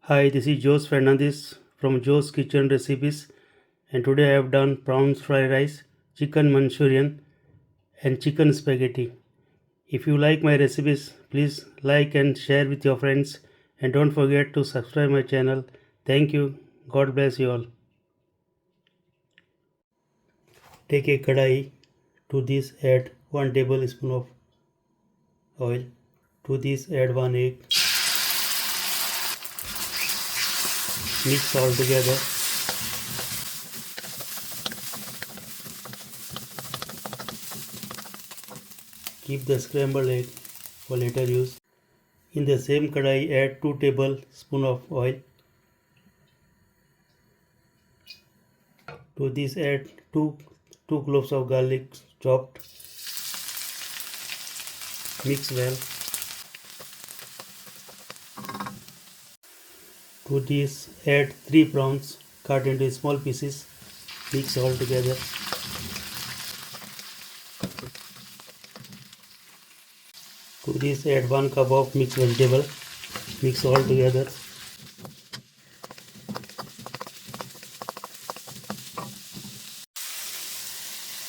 Hi, this is Jose Fernandez from Joe's Kitchen Recipes, and today I have done prawns fried rice, chicken manchurian, and chicken spaghetti. If you like my recipes, please like and share with your friends, and don't forget to subscribe my channel. Thank you. God bless you all. Take a kadai. To this add 1 tablespoon of oil. To this add 1 egg. Mix all together. Keep the scrambled egg for later use. In the same kadai add 2 tablespoons of oil. To this add 2 cloves of garlic chopped. Mix well. To this add 3 prawns cut into small pieces. Mix all together. To this add 1 cup of mixed vegetable. Mix all together.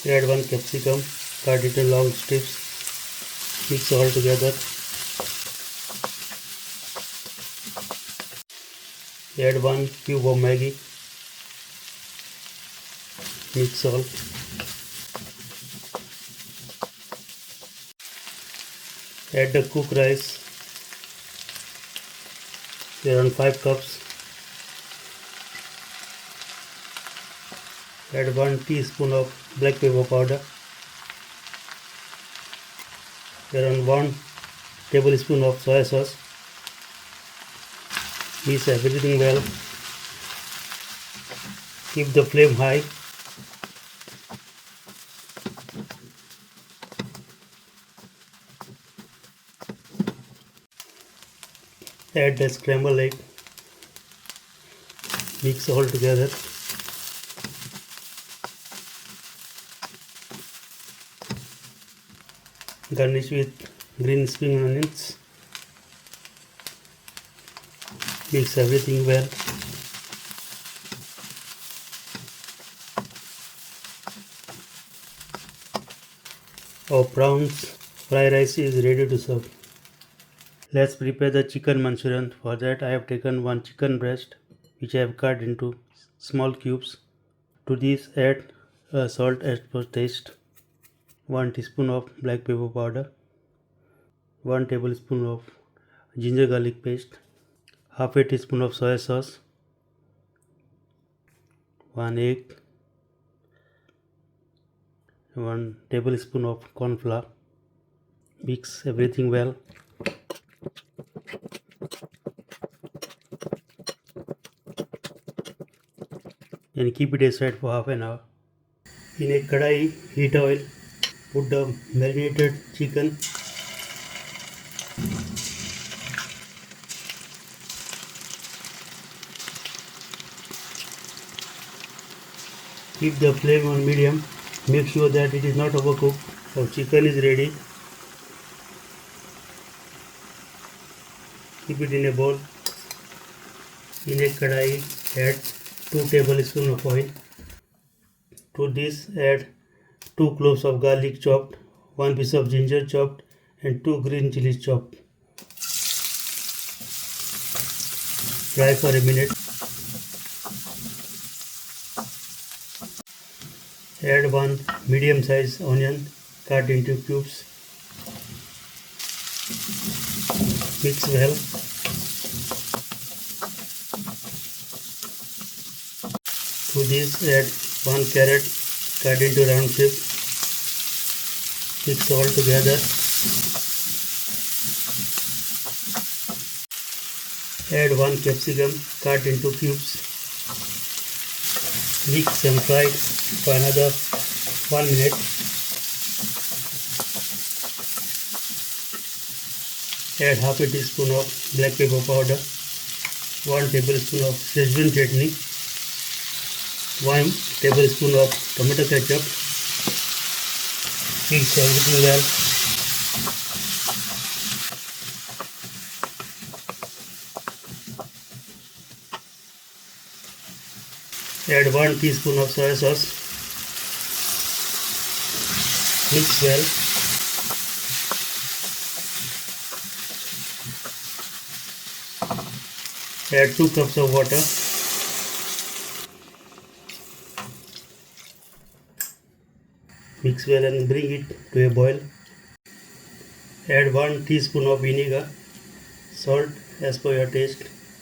Add 1 capsicum cut into long strips. Mix all together. Add 1 cube of Maggi. Mix all. Add the cooked rice, around 5 cups. Add 1 teaspoon of black pepper powder, around 1 tablespoon of soy sauce. Mix everything well. Keep the flame high. Add the scrambled egg. Mix all together. Garnish with green spring onions. Mix everything well. Our prawns fried rice is ready to serve. Let's prepare the chicken manchurian. For that I have taken 1 chicken breast which I have cut into small cubes. To this add salt as per taste, 1 teaspoon of black pepper powder, 1 tablespoon of ginger garlic paste, half a teaspoon of soy sauce, 1 egg, 1 tablespoon of corn flour. Mix everything well. And keep it aside for half an hour. In a kadai, heat oil. Put the marinated chicken. Keep the flame on medium. Make sure that it is not overcooked. Our chicken is ready. Keep it in a bowl. In a kadai, add 2 tablespoons of oil. To this add 2 cloves of garlic chopped, 1 piece of ginger chopped, and 2 green chilies chopped. Fry for a minute. Add 1 medium sized onion cut into cubes. Mix well. To this add 1 carrot cut into round shape. Mix all together. Add 1 capsicum cut into cubes. Mix and fry for another 1 minute. Add half a teaspoon of black pepper powder, 1 tablespoon of Szechuan chutney, 1 tablespoon of tomato ketchup. Mix everything well. Add 1 teaspoon of soy sauce. Mix well. Add 2 cups of water. Mix well and bring it to a boil. Add 1 teaspoon of vinegar. Salt as per your taste.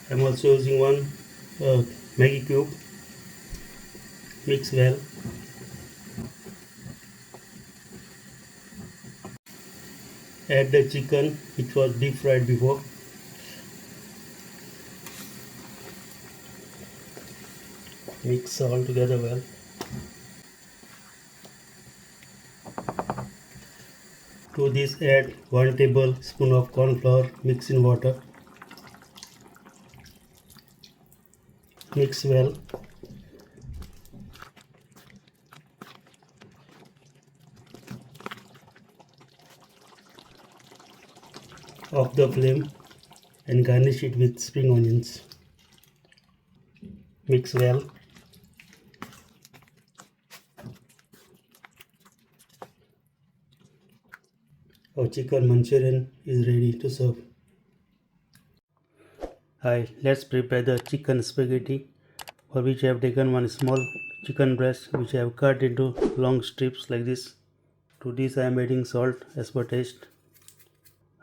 I am also using 1 Maggi cube. Mix well. Add the chicken which was deep fried before. Mix all together well. To this add 1 tablespoon of corn flour mixed in water. Mix well. Off the flame and garnish it with spring onions. Mix well. Our chicken Manchurian is ready to serve. Hi, let's prepare the chicken spaghetti, for which I have taken one small chicken breast which I have cut into long strips like this. To this I am adding salt as per taste,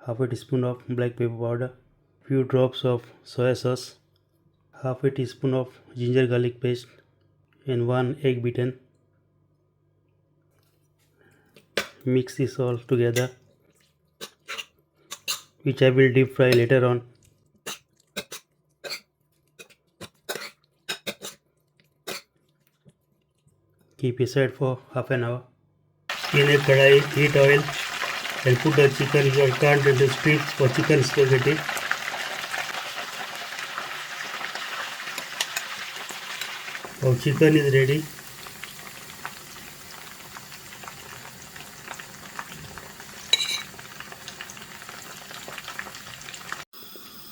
half a teaspoon of black pepper powder, few drops of soy sauce, half a teaspoon of ginger garlic paste, and 1 egg beaten. Mix this all together, which I will deep fry later on. Keep aside for half an hour. In a kadai, heat oil and put the chicken you have cut into strips for chicken spaghetti. Our chicken is ready.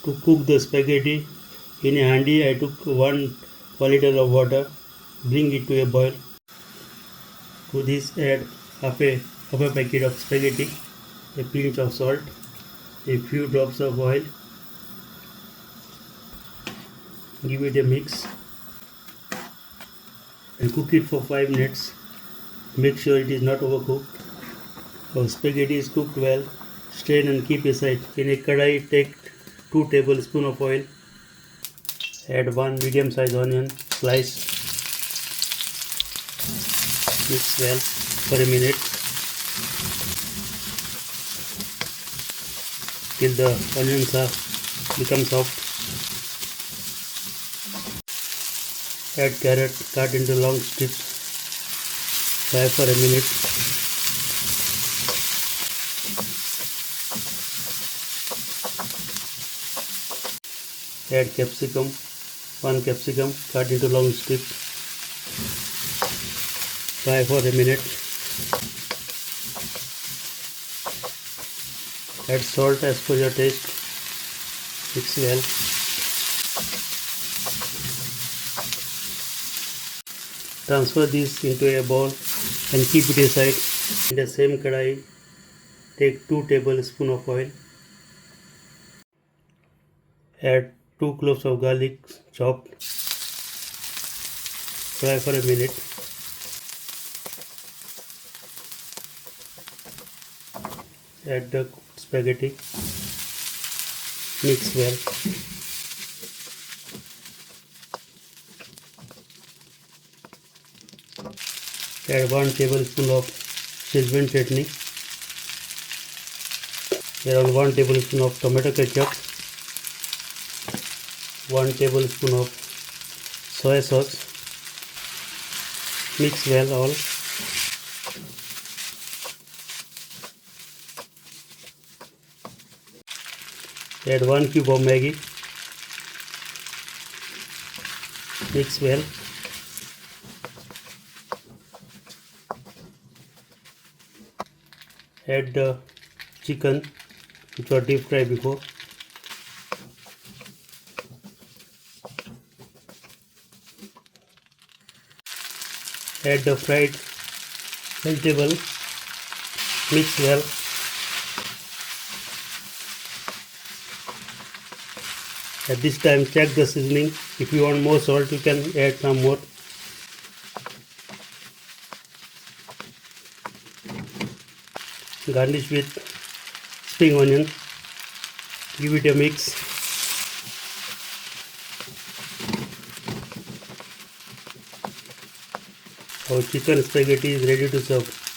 To cook the spaghetti, in a handi I took 1 liter of water. Bring it to a boil. To this add half a packet of spaghetti, a pinch of salt, a few drops of oil. Give it a mix and cook it for 5 minutes. Make sure it is not overcooked. Our spaghetti is cooked well. Strain and keep aside. In a kadai, take 2 tablespoons of oil. Add 1 medium sized onion slice. Mix well for a minute till the onions become soft. Add carrot cut into long strips. Fry for a minute. Add capsicum, 1 capsicum cut into long strips. Fry for a minute. Add salt as per your taste. Mix well. Transfer this into a bowl and keep it aside. In the same kadai, take 2 tablespoons of oil. Add 2 cloves of garlic chopped. Fry for a minute. Add the spaghetti. Mix well. Add 1 tablespoon of Szechuan chutney. Around 1 tablespoon of tomato ketchup. 1 tablespoon of soy sauce. Mix well all. Add 1 cube of Maggi. Mix well. Add the chicken which was deep fried before. Add the fried vegetable. Mix well. At this time check the seasoning. If you want more salt you can add some more. Garnish with spring onion. Give it a mix. Our chicken spaghetti is ready to serve.